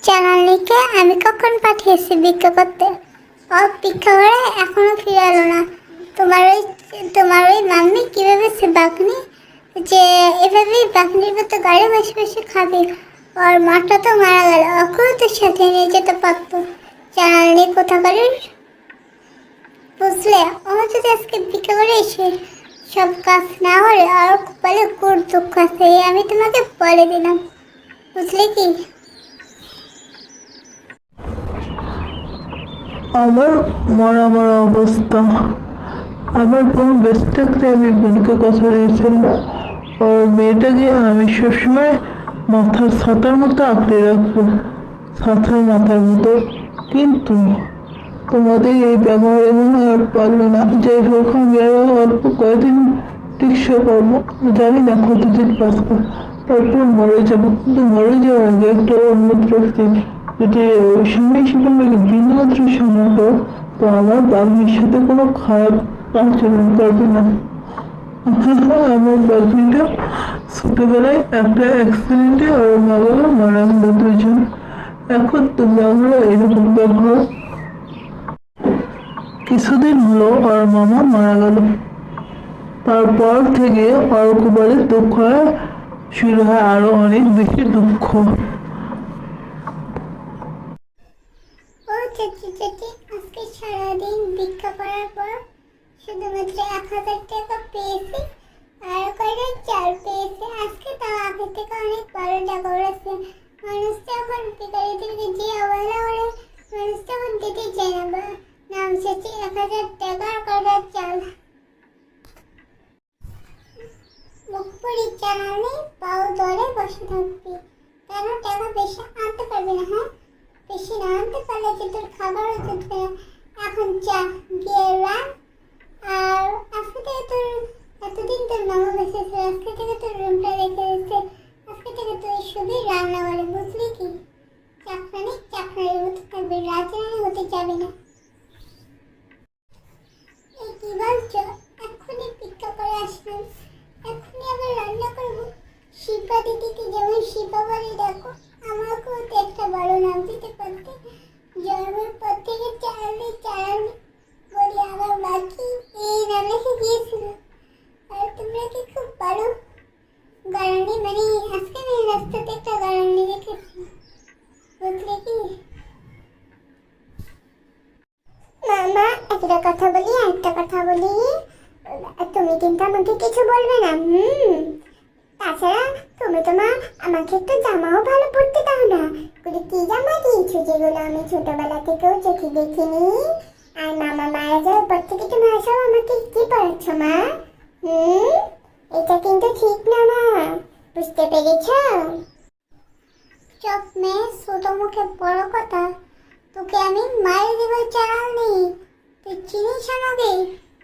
চালালিকে আমি কখন পাঠিয়েছি ভিক্ষা করতে? ভিক্ষা করে এখনো ফিরে এলো না। তোমার ওই মাম্মি কি ভেবেছে বাঘনি, যে এভাবেই বাঘনির মতো গাড়ি বসে বসে খাবে? ওর মাটা তো মারা গেল, ওকেও তো সাথে নিয়ে যেতে পারতো। চালালি কোথাকারের, বুঝলে? ও যদি আজকে ভিক্ষা করে এসে সব কাজ না করে আর কপালে কোর দুঃখ আছে, আমি তোমাকে বলে দিলাম, বুঝলে কি? আমার মরা মরা অবস্থা। আমার বোন বেঁচে থাকতে আমি বোনকে কথা দিয়েছিলাম, আর মেয়েটাকে আমি সবসময় মাথার ছাতার মতো আঁকড়ে রাখবো, ছাতার মাথার মতো। কিন্তু তোমাদের এই ব্যবহারে মনে হয় আর পারলো না। যাই হোক, আমি আরো অল্প কয়েকদিন টিকসই করবো, জানি না কতদিন বাঁচবো, তারপর মরে যাবো। কিন্তু মরে যাওয়ার আগে একটা অনুরোধ রাখছি, যদি ওই সময় সেখানে বিন্দুমাত্র সময় হোক, তো আমার বাঘনির সাথে কোনো খারাপ আচরণ করবে না। আমার বাঘনিটা ছোটবেলায় একটা অ্যাক্সিডেন্টে ওর মা বাবা মারা গেল দুজন। এখন তোমরা আমরা এরকম ব্যবহার। কিছুদিন হলো ওর মামা মারা গেল, তারপর থেকে ওর খুবই দুঃখ হয়, শুরু হয় আরো অনেক বেশি দুঃখ। ও চাচি, আজকে সারাদিন ভিক্ষা করার পর শুধুমাত্র 1000 টাকা পেয়েছি, আর কয়টা চাল পেয়েছি। আজকে তাও আগের থেকে অনেক বড় টাকা উড়েছে। মানুষ যখন ভিখারিদেরকে যে অবহেলা করে, মানুষ তখন দিতে চায় না। নাম চাচি 1000 টাকা আর কয়টা চাল। মুখ পরি চালালে পাও ধরে বসে থাকবি, কেন? টাকা বেশি আনতে পারবি না? হ্যাঁ, বেশি না আনতে পারলে যে তোর খাবারও জুটবে না। এখন যা গিয়ে রান। আর আজকে থেকে তোর, এতদিন তোর মামা বেঁচে ছিল, আজকে থেকে তোর রুমটা রেখে দিচ্ছে। আজকে থেকে তুই শুধু রান্না করে, বুঝলি কি? চাকরানির মতো থাকবি, রাজরানি হতে যাবে না। এই কি বলছো? এক্ষুনি ভিক্ষা করে আসলাম, এক্ষুনি আবার রান্না করবো? শিল্পা দিদিকে যেমন শিল্পা বলে দেখো, আমাকেও তো একটা বড় নাম দিতে পারতে। জন্মের পর থেকে চালালি বলি আমার বাকি এই নাম রেখে গিয়েছিল। আর তোমরা কি খুব বড় গাড়ানি, মানে আজকে আমি রাস্তাতে একটা গাড়ানি দেখেছি, বুঝলে কি? মামা, একটা কথা বলি, একটা কথা বলি। তুমি কিন্তু আমাকে কিছু বলবে না। তাছাড়া তুমি তো মা আমাকে একটু জামাও ভালো পরতে দাও না। কি জামা দিয়েছো যেগুলো আমি ছোটবেলা থেকেও চোখে দেখিনি? আর মামা মারা যাওয়ার পর থেকে তুমি সব আমাকে কি পড়াচ্ছ মা? এটা কিন্তু ঠিক না মা, বুঝতে পেরেছ? চপ মেয়ে, ছোট মুখে বড় কথা। তোকে আমি মায়ের দিব চালানি, তুই চিনিস আমাকে?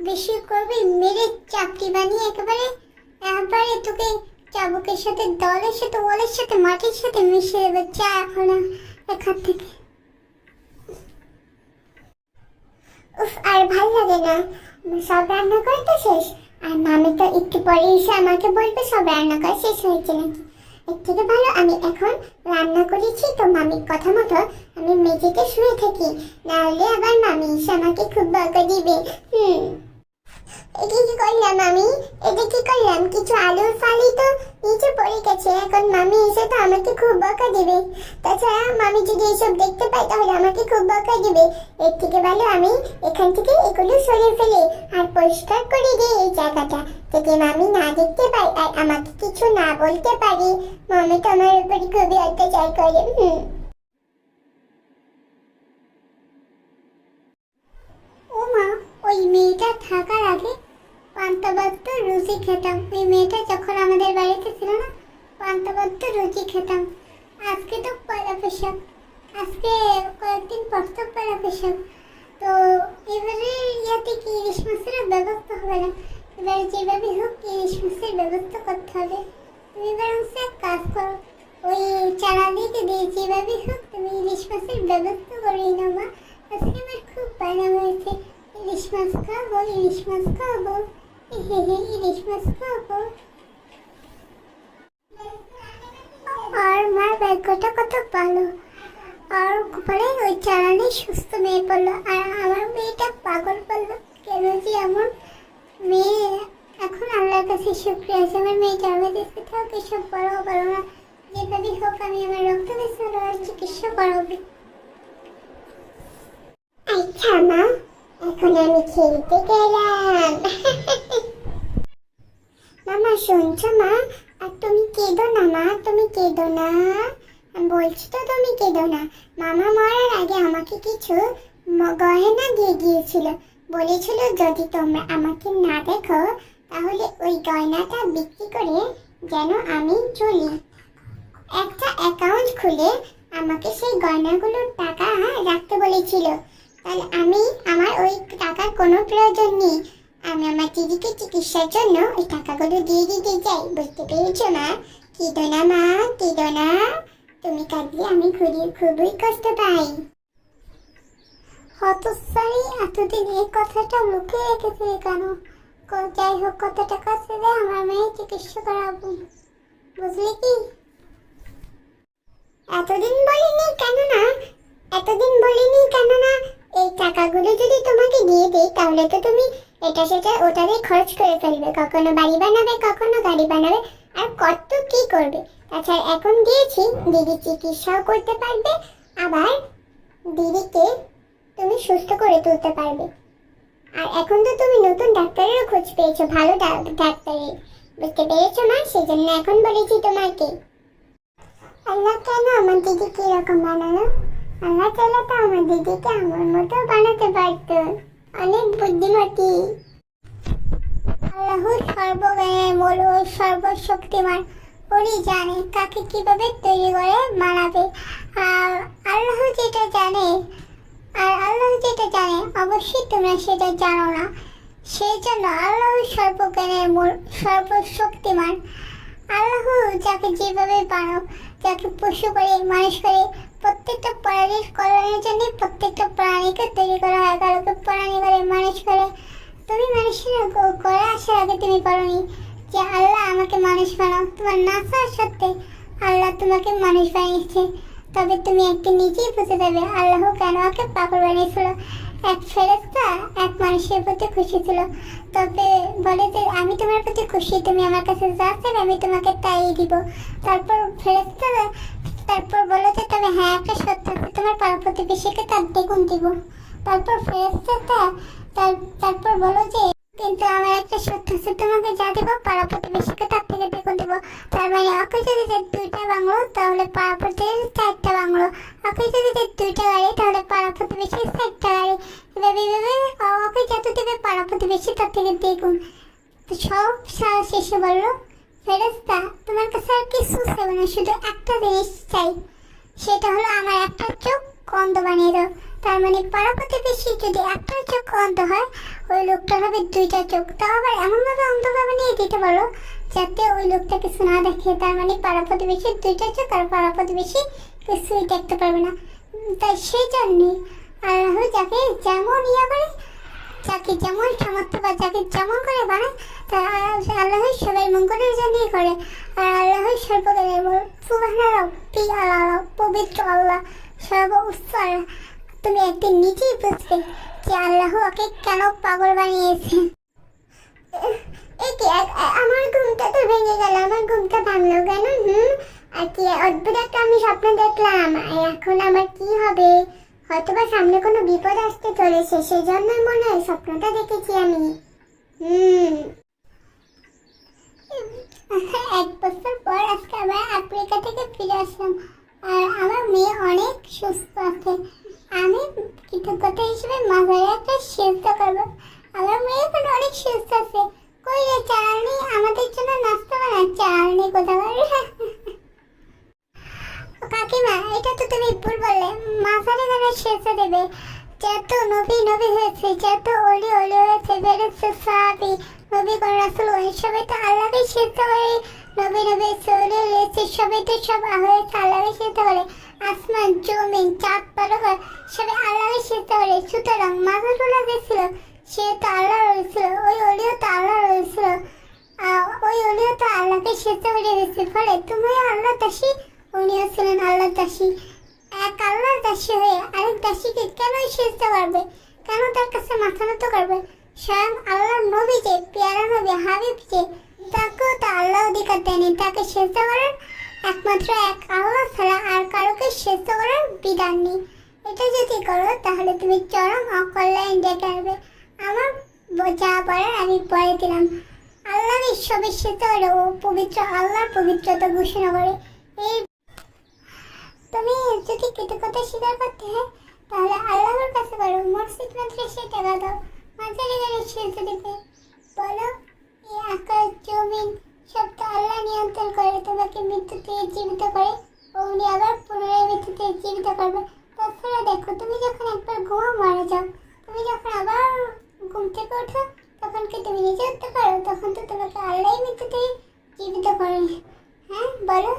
বেশি করবি মেরে চাপটি বানিয়ে একেবারে তোকে চাবুকের সাথে, দলের সাথে, ওলের সাথে, মাটির সাথে মিশিয়ে দেবে। চা এখন এখান থেকে। উফ, আর ভাল লাগে না। সব রান্না করে তো শেষ, আর মামি তো একটু পরে এসে আমাকে বলবে সব রান্না করা শেষ হয়েছে নাকি। এর থেকে ভালো আমি এখন রান্না করেছি তো মামির কথা মতো আমি মেঝেতে শুয়ে থাকি, নাহলে আবার মামি এসে আমাকে খুব বকা দিবে। এটা কি করলাম আমি? এটা কি করলাম? কিছু আলুর ফালি তো নিচে পড়ে গেছে, এখন মামি এসে তো আমাকে খুব বকা দিবে। তাছাড়া মামি যদি এসব দেখতে পায় তাহলে আমাকে খুব বকা দিবে। এর থেকে ভালো আমি এখান থেকে এগুলো সরিয়ে ফেলে আর পরিষ্কার করে দিই এই জায়গাটা, যাতে মামি না দেখতে পায় আর আমাকে কিছু না বলতে পারে। মামি তো আমার উপর খুবই অত্যাচার করে। ও মা, ওই মেয়েটা থাকার আগে পান্তাভাত রুচি খেতাম। ওই মেয়েটা যখন আমাদের বাড়িতে ছিল না, পান্তাভাত রুচি খেতাম। আজকে তো পয়লা বৈশাখ, আজকে কয়েকদিন পর তো পয়লা বৈশাখ। তো এবারে ইয়াতে কি ইলিশ মাছের ব্যবস্থা হবে না? এবারে যেভাবে হোক ইলিশ মাছের ব্যবস্থা করতে হবে। তুমি বরং এক কাজ করো, ওই চালানিকে দিয়ে যেভাবে হোক তুমি ইলিশ মাছের ব্যবস্থা করেই নাও মা। আজকে আমার খুব বায়না হয়েছে, ইলিশ মাছ খাবো, ইলিশ মাছ খাবো, ইলিশ মাছ খাবো। আর মার ভাগ্যটা কত ভালো, আর পরে ওই চালানে সুস্থ মেয়ে পড়লো, আর আমার মেয়েটা পাগল পড়লো। কেন যে আমার মেয়ে, এখন আল্লাহর কাছে শুক্রিয়া আছে আমার মেয়ে জন্ম দিতে, থাক এসব বড়ও বলো না, যেভাবেই হোক আমি আমার রক্ত বেসলো আর চিকিৎসা করাবো। আচ্ছা মা, এখন আমি খেলতে গেলাম। মামা শুনছো মা? আর তুমি কেঁদো না মা, তুমি কেঁদো না, বলছি তো তুমি কেঁদো না। মামা মরার আগে আমাকে কিছু গয়না দিয়ে গিয়েছিল, বলেছিল যদি তোমরা আমাকে না দেখো তাহলে ওই গয়নাটা বিক্রি করে যেন আমি চলি। একটা অ্যাকাউন্ট খুলে আমাকে সেই গয়নাগুলোর টাকা রাখতে বলেছিল। তাহলে আমি আমার ওই টাকার কোনো প্রয়োজন নেই, আমি আমার দিদিকে চিকিৎসার জন্য ওই টাকাগুলো দিয়ে দিতে চাই। বুঝতে পেরেছো মা? কেঁদো না মা, কেঁদো না, তুমি কাঁদলে আমি খুবই কষ্ট পাই। হতসারি, এতদিন এই কথাটা মুখে রেখেছিলে কেন? যাই হোক, কত টাকা ছেড়ে আমার মেয়ে চিকিৎসা করাবো, বুঝলি কি? এতদিন বলিনি কেননা এই টাকাগুলো যদি তোমাকে দিয়ে দিই তাহলে তো তুমি এটা সেটা ওটাতে খরচ করে ফেলবে, কখনো বাড়ি বানাবে, কখনো গাড়ি বানাবে, আর কত কি করবে। তাছাড়া এখন দিয়েছি, দিদি চিকিৎসাও করতে পারবে, আবার দিদিকে তুমি সুস্থ করে তুলতে পারবে। আর এখন তো তুমি নতুন ডাক্তারেরও খোঁজ পেয়েছো, ভালো ডাক্তারের, বুঝতে পেরেছো মা? সেজন্য এখন বলেছি তোমাকে। আল্লাহ কেন আমার দিদিকে এরকম বানালো? আল্লাহ চাইলে তো আমার দিদিকে আমার মতো বানাতে পারত, অনেক বুদ্ধিমতী। আল্লাহ সর্বজ্ঞানের মূল, সর্বশক্তিমান, ওরই জানে কাকে কিভাবে তৈরি করে বানাবে। আর আল্লাহ যেটা জানে অবশ্যই তোমরা সেটা জানো না, সেই জন্য আল্লাহ সর্বজ্ঞানের মূল, সর্বশক্তিমান। আল্লাহ যাকে যেভাবে বানাও, যাকে পশু করে মানুষ করে, প্রত্যেকটা প্রাণীর কল্যাণের জন্য প্রত্যেকটা প্রাণীকে তৈরি করা হয়, কারোকে প্রাণী করে মানুষ করে। তুমি মানুষের করে আসার আগে তুমি বলোনি যে আল্লাহ আমাকে মানুষ বানাও, তোমার না চাওয়া সত্ত্বে আল্লাহ তোমাকে মানুষ বানিয়েছে। তবে তুমি একদিন নিজেই বুঝে যাবে আল্লাহ কেন আমাকে পাগল বানিয়েছিল। এক ফেরেশতা এক মানুষের প্রতি খুশি ছিল, তবে বলে যে আমি তোমার প্রতি খুশি, তুমি আমার কাছে যা চাইবে আমি তোমাকে তাই দিব। তারপর ফেরেশতা বলে যে তবে হ্যাঁ একটা সত্য আছে, তোমার পাড়া প্রতিবেশীকে তার দ্বিগুণ দিব। তারপর ফেরেশতা তারপর বলো যে কিন্তু আমার একটা সত্য আছে, তোমাকে যা দিব পাড়া প্রতিবেশীকে তার থেকে দ্বিগুণ দিব। তার মানে ওকে যদি দুইটা বাংলো তাহলে পাড়া প্রতিবেশী চারটা বাংলো, ওকে যদি দুইটা গাড়ি তাহলে পাড়া প্রতিবেশী চারটা গাড়ি, এভাবে ওকে যত দেবে পাড়া প্রতিবেশী তার থেকে দ্বিগুণ। তো সব শেষে বললো ফেরেশতা তোমার কাছে আর কিছু চাইবে না, শুধু একটা জিনিস চাই, সেটা হলো আমার একটা চোখ অন্ধ বানিয়ে দাও। তার মানে পাড়া প্রতিবেশী যদি একটা চোখ অন্ধ হয়, ওই লোকটার হবে দুইটা চোখ, তাও আবার এমনভাবে অন্ধ বানিয়ে দিতে বলো যাতে ওই লোকটা কিছু না দেখে। তার মানে পাড়া প্রতিবেশীর দুইটা চোখ, আর পাড়া প্রতিবেশী কিছুই দেখতে পারবে না। তাই সেই জন্যই আল্লাহ যাকে যেমন করে, যাকে যেমন সামর্থ্য বা যাকে যেমন করে বানায়, তা আল্লাহ সবাই মঙ্গলের জন্যই করে। আর আল্লাহ সর্বজ্ঞানের মূল, সুবহানাল্লাহ, পবিত্র আল্লাহ, সর্ব উচ্চ আল্লাহ। তুমি একদিন নিজেই বুঝবে যে আল্লাহ ওকে কেন পাগল বানিয়েছে। আমার ঘুমটা তো ভেঙে গেল, আমার ঘুমটা ভাঙলো কেন? আর কি অদ্ভুত একটা আমি স্বপ্ন দেখলাম, এখন আমার কি হবে? হয়তোবা সামনে কোনো বিপদ আসতে চলেছে, সেই জন্যই মনে হয় স্বপ্নটা দেখেছি আমি। 1 বছর পর আজকে আবার আফ্রিকা থেকে ফিরে আসলাম, আর আমার মেয়ে অনেক সুস্থ আছে। আমি কৃতজ্ঞতা হিসেবে মাঝারে একটা সেজদা করবো। আমার মেয়ে এখন অনেক সুস্থ আছে। কই রে চালানি, আমাদের জন্য নাস্তা বানা। চালানি কোথাকার? কাকিমা, এটা তো তুমি ভুল বললে, মাঝারে যারা সেজদা দেবে, যত নবী হয়েছে, যত অলি হয়েছে, বেরোচ্ছে সাহাবি, নবী কোন রাসূল, সবাই তো আল্লাহকে সেজদা করে। নবী সলি হয়েছে, সবাই তো সব হয়েছে আল্লাহকে সেজদা করে। আসমান জমিন চাঁদ তারকা সবাই আল্লাহকে সেজদা করে। সুতরাং মাঝারুল্লাহ যে ছিল সে তো আল্লাহ রয়েছিল, ওই অলিও তো আল্লাহ রয়েছিল, ওই অলিও তো আল্লাহকে সেজদা করে দিয়েছে। ফলে তুমিও আল্লাহ দাসী, উনিও ছিলেন আল্লাহ দাসী। এক আল্লাহর দাসী হয়ে আরেক দাসীকে কেন সেজদা করবে, কেন তার কাছে মাথা নত করবে? স্বয়ং আল্লাহর নবী যে পেয়ারা নবী হাবিব যে, তাকেও তো আল্লাহ অধিকার দেয়নি তাকে সেজদা করার। একমাত্র এক আল্লাহ ছাড়া আর কারোকে সেজদা করার বিধান নেই। এটা যদি করো তাহলে তুমি চরম অকল্যাণ ডেকে আনবে। আমার যা বলার আমি পরে দিলাম। আল্লাহ সবে সেজদা করে ও পবিত্র আল্লাহর পবিত্রতা ঘোষণা করে। এই তুমি যদি কৃতজ্ঞতা স্বীকার করতে হয় তাহলে আল্লাহর কাছে করো, মসজিদ মাদ্রাসায় টাকা দাও, মাঝারি গাড়ি সেজদা দিবে। বলো এই আকাশ জমিন সব তো আল্লাহ নিয়ন্ত্রণ করে, তোমাকে মৃত্যু থেকে জীবিত করে, উনি আবার পুনরায় মৃত্যু থেকে জীবিত করবে। তাছাড়া দেখো, তুমি যখন একবার ঘুমা মারা যাও, তুমি যখন আবার ঘুম থেকে ওঠো, তখন কি তুমি নিজে উঠতে পারো? তখন তো তোমাকে আল্লাহ মৃত্যু থেকে জীবিত করে। হ্যাঁ বলো।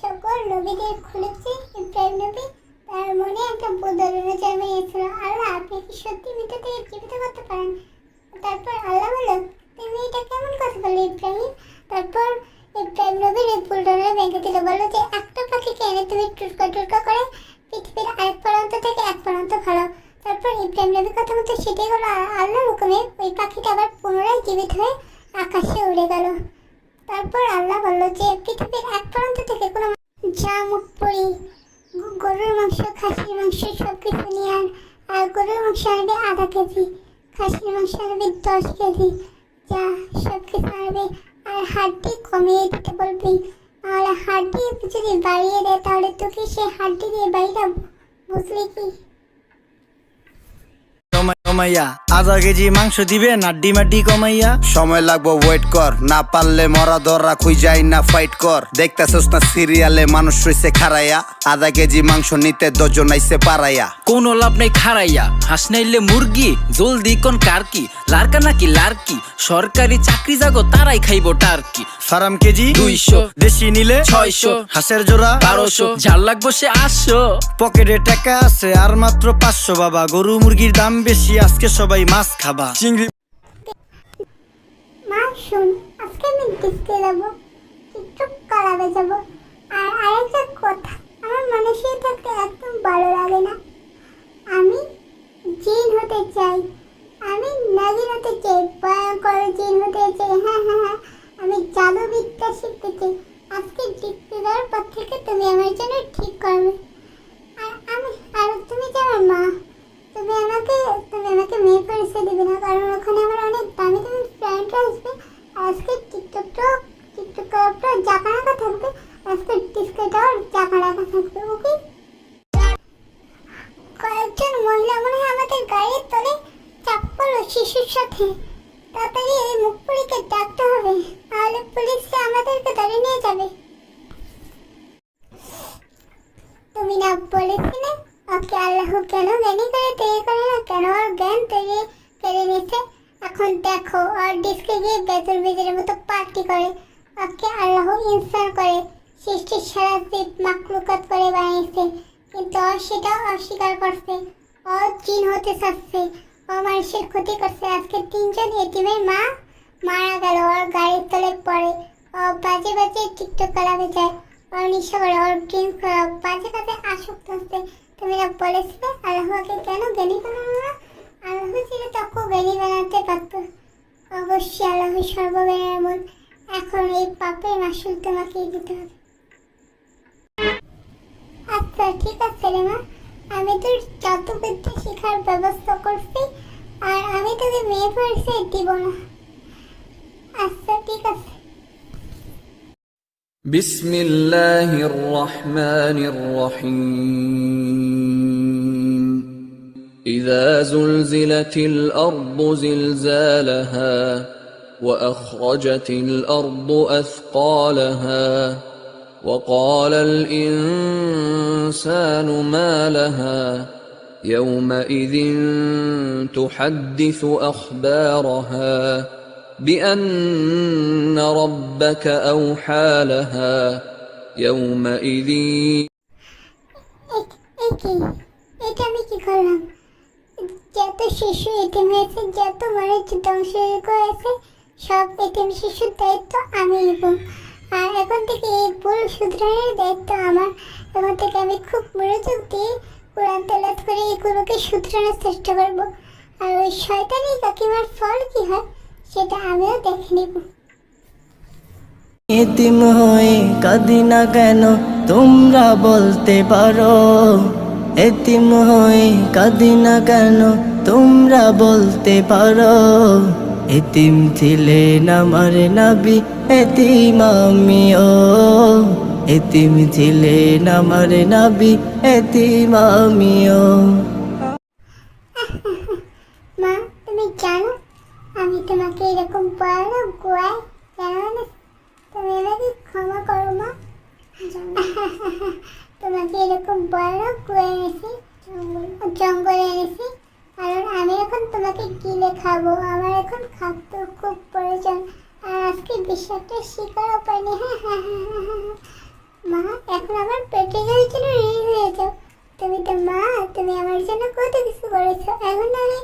সকল নবীদের খুলেছে ইব্রাহিম নবী, তার মনে একটা বদলনা জন্মিয়েছিল, আল্লাহ আপনি কি সত্যি মৃত্যু থেকে জীবিত করতে পারেন? তারপর আল্লাহ বলল, তুমি এটা কেমন কথা বলে ইব্রাহিম? তারপর ইব্রাহিম নবীর এই বদলনা ভেঙে দিল, বললো যে একটা পাখিকে এনে তুমি টুটকা টুটকা করে পৃথিবীর আরেক প্রান্ত থেকে এক প্রান্ত ভালো। তারপর ইব্রাহিম নবীর কথা মতো সেটাই হলো, আল্লাহর হুকুমে ওই পাখিটা আবার পুনরায় জীবিত হয়ে আকাশে উড়ে গেল। তারপর আল্লাহ বললো যে পৃথিবীর এক প্রান্ত থেকে কোনো যা মুখ পড়ি গরুর মাংস খাসির মাংস সব কিছু নিয়ে আর গরুর মাংস আনবে আধা কেজি, খাসির মাংস আনবে 10 কেজি, যা সব কিছু আনবে। আর হাড্ডি কমিয়ে দিতে বলবি, নাহলে হাড্ডি যদি বাড়িয়ে দেয় তাহলে তোকে সে হাড্ডি দিয়ে বাড়িটা, বুঝলি কি? কমাইয়া আধা কেজি মাংস দিবে নাড্ডি মাড্ডি কমাইয়া। সময় লাগবো ওয়েট কর, না পারলে মরা দররা খুই যাই না ফাইট কর। দেখতাছস না সিরিয়ালে মানুষ রইছে খারাইয়া, আধা কেজি মাংস নিতে 10 জন আইছে পারাইয়া। কোনো লাভ নেই খারাইয়া, হাঁস নাইলে মুরগি, জলদি কোন কার কি লারকা নাকি লারকি, সরকারি চাকরি যাগো তারাই খাইবো টার্কি। ফার্ম কেজি 200, দেশি নিলে 600, হাঁসের জোড়া 1200, ঝাল লাগবো সে 800। পকেটে টাকা আছে আর মাত্র 500 বাবা। গরু মুরগির দাম বেশি, আজকে সবাই মাছ খাবা। চিংড়ি মা শুন, আজকে আমি দেখতে যাবো, টিকটক করাবে যাবো। আর আরেকটা কথা, আমার মানুষই থাকতে একদম ভালো লাগে না। আমি জিন হতে চাই, আমি নাগিন হতে চাই, ভয়ঙ্কর জিন হতে চাই। হ্যাঁ হ্যাঁ হ্যাঁ, আমি জাদুবিদ্যা শিখতে চাই। আজকে দেখতে যাওয়ার পর থেকে তুমি আমার জন্য ঠিক করবে। আর তুমি যে আমার মা, তুমি আমাকে মেয়ে পরিচয় দিবে না, কারণ ওখানে আমার অনেক দামি দামি ফ্রেন্ড আসবে। আজকে টিকটকটা জাকা রাখা থাকবে, আজকে ডিসকাটাও জাকা রাখা থাকবে। ওকে, কয়েকজন মহিলা মনে হয় আমাদের গাড়ির তলে চাপ পড়লো শিশুর সাথে। তাড়াতাড়ি এই মুখপুরীকে ডাকতে হবে, তাহলে পুলিশে আমাদেরকে ধরে নিয়ে যাবে। তুমি না বলেছিলে ওকে আল্লাহ কেন জ্ঞানী করে তৈরি করে না, কেন ওর জ্ঞান তৈরি করে নিচ্ছে? এখন দেখো ওর ডিস্কে গিয়ে বেতর বেজের মতো পার্টি করে। ওকে আল্লাহ ইনসান করে সৃষ্টির সারা জীব মাকলুকাত করে বানিয়েছে, কিন্তু ও সেটা অস্বীকার করছে। ও জিন হতে চাচ্ছে, ও মানুষের ক্ষতি করছে। আজকে 3 জন এতিমের মা মারা গেল ওর গাড়ির তলে পড়ে। ও বাজে বাজে টিকটক করাবে যায়, ওর নিশা করে, ওর ড্রিঙ্ক করা, বাজে কাজে আসক্ত হচ্ছে। তুমি না বলেছিলে আল্লাহকে কেন জ্ঞানী বানানো না? আল্লাহ ছিল তখন জ্ঞানী বানাতে পারত। অবশ্যই আল্লাহ সর্বজ্ঞানের মন। এখন এই পাপের মাসুল তোমাকেই দিতে হবে। আচ্ছা ঠিক আছে রে মা, আমি তোর জাদুবিদ্যা শেখার ব্যবস্থা করছি, আর আমি তোকে মেয়ে পরিচয় দিব না। আচ্ছা ঠিক আছে। بسم الله الرحمن الرحيم إذا زلزلت الأرض زلزالها وأخرجت الأرض أثقالها وقال الإنسان ما لها يومئذ تحدث أخبارها بأن ربك أوحى لها يومئذ এটা আমি কি করলাম? যত শিশু এতিম হয়েছে, যত মানুষ ধ্বংস হয়েছে, সব এতিম শিশুর দায়িত্ব আমি নেব। আর এখন থেকে এই ভুল শুধরানোর দায়িত্ব আমার। এখন থেকে আমি খুব মনোযোগ দিয়ে কোরআন তেলাওয়াত করে এগুলোকে শুধরানোর চেষ্টা করব। আর ওই শয়তানি কাকিমার ফল কি হয় সেটা আমিও দেখে নিব। এতিম হয়ে কাঁদি না কেন তোমরা বলতে পারো, এতিম হয়ে কাঁদি না কেন তোমরা বলতে পারো। এতিম ছিলেন আমার নবী এতিম আমিও, এতিম ছিলেন আমার নবী এতিম আমিও। মা তুমি জানো আমি তোমাকে এরকম বড় গোয়ায় কেন, তুমি আমাকে ক্ষমা করো মা। তোমাকে এরকম বড় কুয়ে এনেছি, জঙ্গলে এনেছি, কারণ আমি এখন তোমাকে গিলে খাবো। আমার এখন খাদ্য খুব প্রয়োজন, আর আজকে বিষয়টা শিকারও পাইনি। মা এখন আমার পেটে যাওয়ার জন্য রেডি হয়ে যাও। তুমি তো মা, তুমি আমার জন্য কত কিছু করেছো, এখন আমি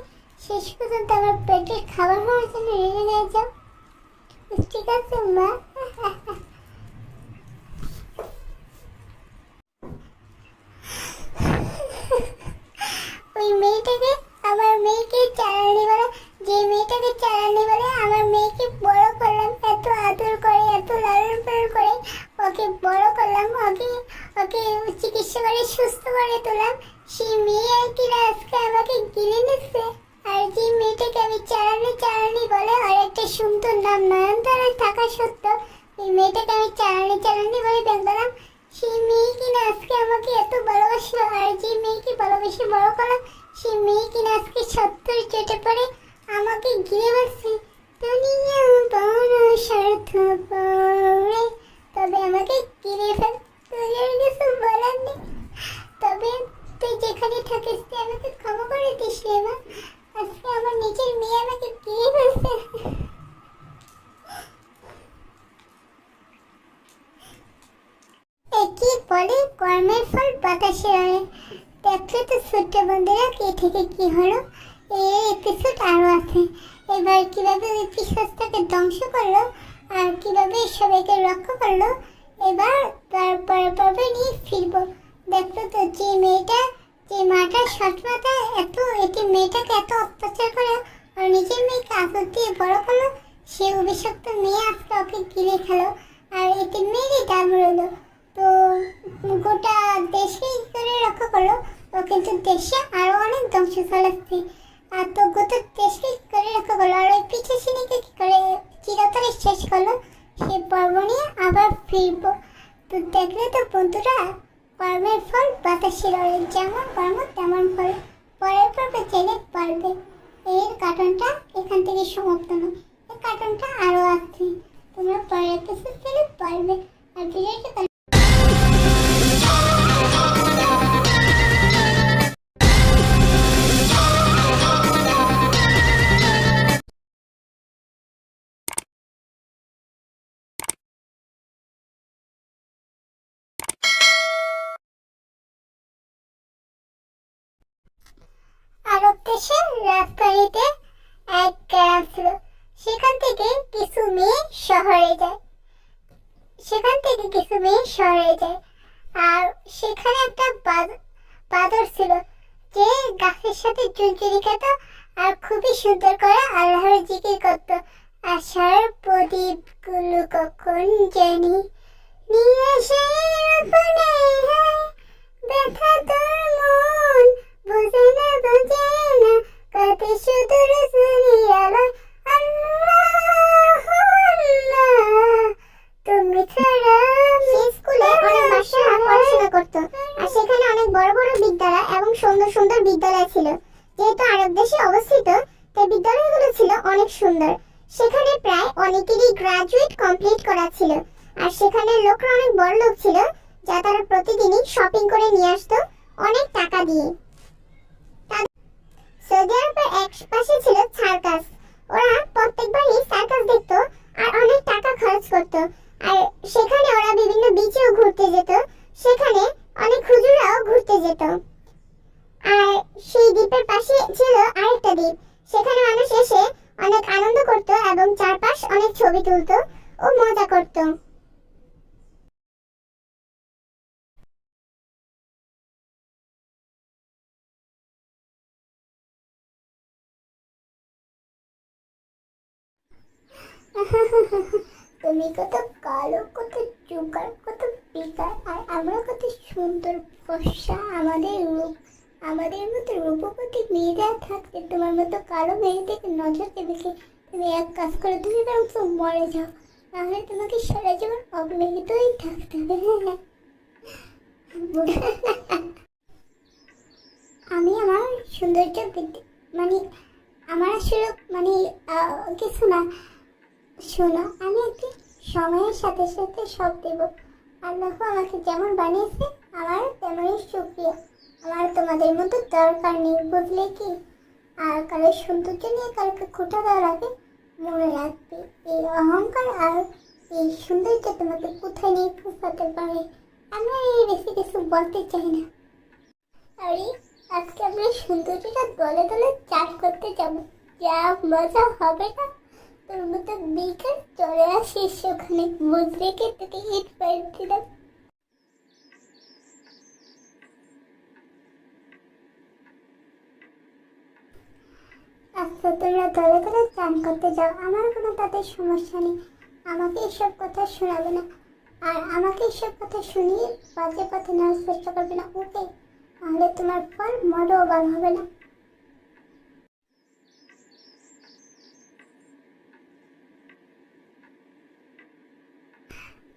শেষ পর্যন্ত আমার পেটে খাবার হওয়ার জন্য রেডি হয়ে যাও। ঠিক আছে মা। ওই মেয়েটাকে, আমার মেয়েকে চালানি বলে, যে মেয়েটাকে চালানি বলে আমার মেয়েকে বড় করলাম, এত আদর করে এত লালন পালন করে ওকে বড় করলাম, ওকে চিকিৎসা করে সুস্থ করে তোলাম, সেই মেয়ে আর কি আজকে আমাকে গিলে নিচ্ছে। আর যে মেয়েটাকে আমি চালানি বলে, আর একটা সুন্দর নাম নয়নতারা থাকা সত্ত্বেও এই মেয়েটাকে আমি চালানি বলে ডাকলাম, সেই মেয়ে কিনা আজকে আমাকে এত ভালোবাসলো। আর যে মেয়েকে ভালোবেসে বড় করলাম সেই মেয়ে কিনা আজকে সত্তর চেটে পড়ে আমাকে ঘিরে বসছে। দুনিয়া বড় স্বার্থপর, তবে আমাকে ঘিরে ফেল, তুই আর কিছু বলার নেই। তবে তুই যেখানে থাকিস তুই আমাকে ক্ষমা করে দিস রে মা, আজকে আমার নিজের মেয়ে আমাকে ঘিরে ফেলছে। কি বলে কর্মের ফল বাতাসে রয়ে। দেখলে তো ছোট্ট বন্ধুরা কে থেকে কি হলো। এই এপিসোড আরো আছে, এবার কিভাবে ওই পিশাচটাকে ধ্বংস করলো আর কিভাবে সবাইকে রক্ষা করলো, এবার তারপরে পর্বে নিয়ে ফিরবো। দেখলো তো যে মেয়েটা, যে মাটা সৎ মাতা এত এটি মেয়েটাকে এত অত্যাচার করে আর নিজের মেয়েকে আদর দিয়ে বড় করলো, সে অভিশপ্ত মেয়ে আজকে ওকে গিলে খেলো আর এটি মেয়েরই দাম রইলো। তো গোটা দেশকে করে রক্ষা করলো, ও কিন্তু দেশে আরো অনেক ধ্বংস চালাচ্ছে। আর তো গোটা দেশকে করে রক্ষা করলো, আর ওই পিছে সিনিকে কি করে চিরতরে শেষ করলো, সে পর্ব নিয়ে আবার ফিরবো। তো দেখলে তো বন্ধুরা, কর্মের ফল বাতাসে রয়ে, যেমন কর্ম তেমন ফল। পরের পর্বে জেনে পারবে। এর কার্টুনটা এখান থেকে সমাপ্ত নয়, এই কার্টুনটা আরো আছে, তোমরা পরের এপিসোড জেনে পারবে। আর ভিডিওটা আরব দেশের রাজধানীতে এক গ্রাম ছিল। সেখান থেকে কিছু মেয়ে শহরে যায়, আর সেখানে একটা বাদর ছিল যে গাছের সাথে চুনচুরি খেত আর খুবই সুন্দর করে আল্লাহর জিকির করত। আশার প্রদীপ গুলো কখন জানি নিয়ে আসে ব্যথা তোর মন বুঝে না কত সুদূর সুরিয়ালো তুমি ছাড়া। স্কুলে অনেক বাচ্চারা পড়াশোনা করতো আর সেখানে অনেক বড় বড় বিদ্যালয় এবং সুন্দর সুন্দর বিদ্যালয় ছিল। যেহেতু আরব দেশে অবস্থিত তাই বিদ্যালয়গুলো ছিল অনেক সুন্দর। সেখানে প্রায় অনেকেরই গ্রাজুয়েট কমপ্লিট করা ছিল, আর সেখানে লোকরা অনেক বড় লোক ছিল যা তারা প্রতিদিনই শপিং করে নিয়ে আসতো অনেক টাকা দিয়ে। সৌদি আরবের এক পাশে ছিল সার্কাস, ওরা প্রত্যেকবারই সার্কাস দেখতো আর অনেক টাকা খরচ করতো। আর সেখানে ওরা বিভিন্ন বিচেও ঘুরতে যেত, সেখানে অনেক হুজুরাও ঘুরতে যেত। আর সেই দ্বীপের পাশে ছিল আরেকটা দ্বীপ, সেখানে মানুষ এসে অনেক আনন্দ করতো এবং চারপাশ অনেক ছবি তুলতো ও মজা করতো। তুমি কত কালো, কত জোগাড়, কত বেকার, আর আমরা কত সুন্দর ফর্সা। আমাদের মতো রূপবতী মেয়েরা থাকতে তোমার মতো কালো মেয়েদেরকে নজর দেবে কে? তুমি এক কাজ করে তুমি বরং তো মরে যাও, নাহলে তোমাকে সারা জীবন অবহেলিতই থাকতে হবে। আমি আমার সৌন্দর্য বৃদ্ধি মানে আমার আসলে মানে কিছু না। শোনো, আমি একটি সময়ের সাথে সাথে সব দেব। আল্লাহ আমাকে যেমন বানিয়েছে আমার তেমনই সুপ্রিয়। আমার তোমাদের মতো দরকার নেই, বুঝলে কি? আর কারোর সৌন্দর্য নিয়ে কারোকে খোঁটা দেওয়ার আগে মনে রাখবে, এই অহংকার আর এই সৌন্দর্য তোমাকে কোথায় নিয়ে পৌঁছাতে পারে। আমি আর এই বেশি কিছু বলতে চাই না। আরে আজকে আমরা সৌন্দর্যটা দলে দলে চাষ করতে যাব, যা মজা হবে না। তোর মতো বেকার চলে আসিস ওখানে, বুঝলে কি? তোকে ইট পাইট দিলাম। আচ্ছা, তোমরা দলে দলে চান করতে যাও, আমার কোনো তাদের সমস্যা নেই। আমাকে এসব কথা শোনাবে না, আর আমাকে এসব কথা শুনিয়ে বাজে পথে নেওয়ার চেষ্টা করবে না, ওকে? তাহলে তোমার ফল মরেও ভালো হবে না।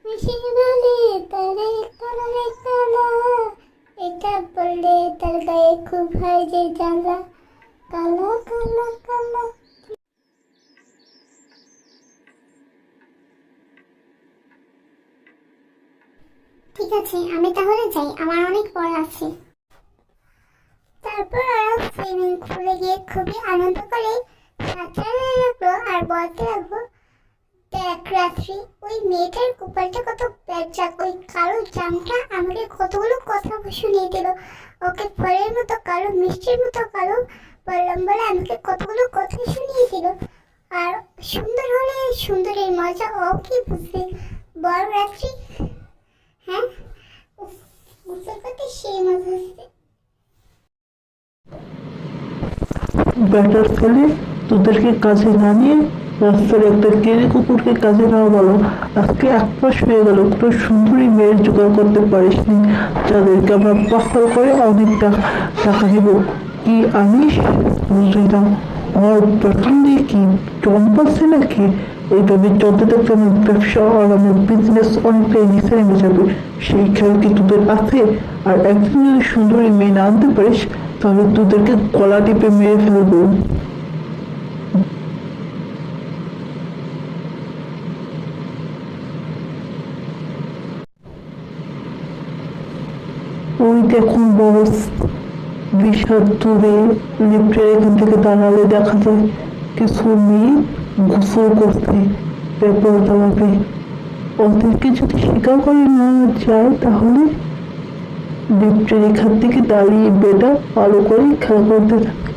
মিশে বলে তারে কালা কালা, এটা বললে তার গায়ে খুব হয় যে জ্বালা, কালা কালা কালা। ঠিক আছে, আমি তাহলে যাই, আমার অনেক পড়া আছে। তারপর ওরা সুইমিং পুলে গিয়ে খুবই আনন্দ করে সাঁতারে লাগলো আর বলতে লাগলো, দেখ রাত্রি, ওই মেয়েটার কপালটা কত প্যাঁচাক, ওই কালো জামটা আমাকে কতগুলো কথা শুনিয়ে দিল। ওকে ফলের মতো কালো, মিষ্টির মতো কালো বললাম বলে আমাকে কতগুলো কথা শুনিয়ে দিল। আর সুন্দর হলে সুন্দরের মজা ও কি বুঝবে বল রাত্রি? হ্যাঁ, গোসল করতে সেই মজা হচ্ছে। ব্যাটার ছেলে, তোদেরকে কাজে না নিয়ে রাস্তার একটা কেড়ে কুকুরকে কাজে নেওয়া ভালো। আজকে এক মাস হয়ে গেল কোনো সুন্দরী মেয়ের জোগাড় করতে পারিসনি, যাদেরকে আমরা পাকড় করে অনেক টাকা দেব। কি আনিস বুঝলি না? আমার বেতন দিয়ে কি জন পাচ্ছে নাকি? এইভাবে চলতে থাকতে আমার ব্যবসা আর আমার বিজনেস অনেকটাই নিচে নেমে যাবে। সেই খেয়াল কি তোদের আছে? আর একদিন যদি সুন্দরী মেয়ে না আনতে পারিস তাহলে তোদেরকে গলা টিপে মেরে ফেলবো। ওই দেখুন বস, বিশাল দূরে লিফটের এখান থেকে দাঁড়ালে দেখা যায় কিছু মেয়ে গোসল করতে পেপার দাঁড়াবে। ওদেরকে যদি স্বীকার করে না যায় তাহলে লিফটের এখান থেকে দাঁড়িয়ে বেটা ভালো করে খেলা করতে থাকে।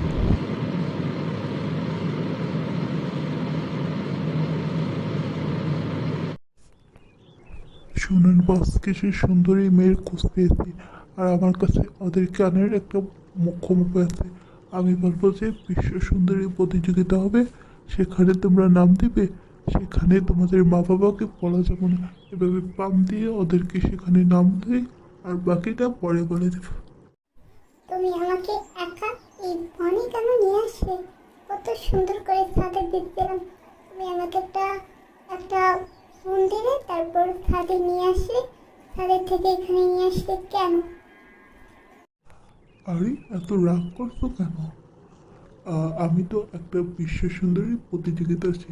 শুনুন বস, কিছু সুন্দরী মেয়ের খোঁজ পেয়েছি, আর আমার কাছে ওদেরকে আনার একটা মোক্ষম উপায় আছে। আমি বলবো যে বিশ্ব সুন্দরী প্রতিযোগিতা হবে, সেখানে তোমরা নাম দিবে। সেখানে তোমাদের মা বাবাকে বলা যাবে না, এভাবে পাম দিয়ে ওদেরকে সেখানে নাম দেয়, আর বাকিটা পরে বলে দেবো। তুমি আমাকে একা এই বনে কেন নিয়ে আসলে? কত সুন্দর করে ছাদে দিচ্ছিলাম, তুমি আমাকে একটা ফোন দিলে, তারপর ছাদে নিয়ে আসলে, ছাদের থেকে এখানে নিয়ে আসলে কেন? আরে এত রাগ করছো কেন? আমি তো একটা বিশ্ব সুন্দরী প্রতিযোগিতা আছে,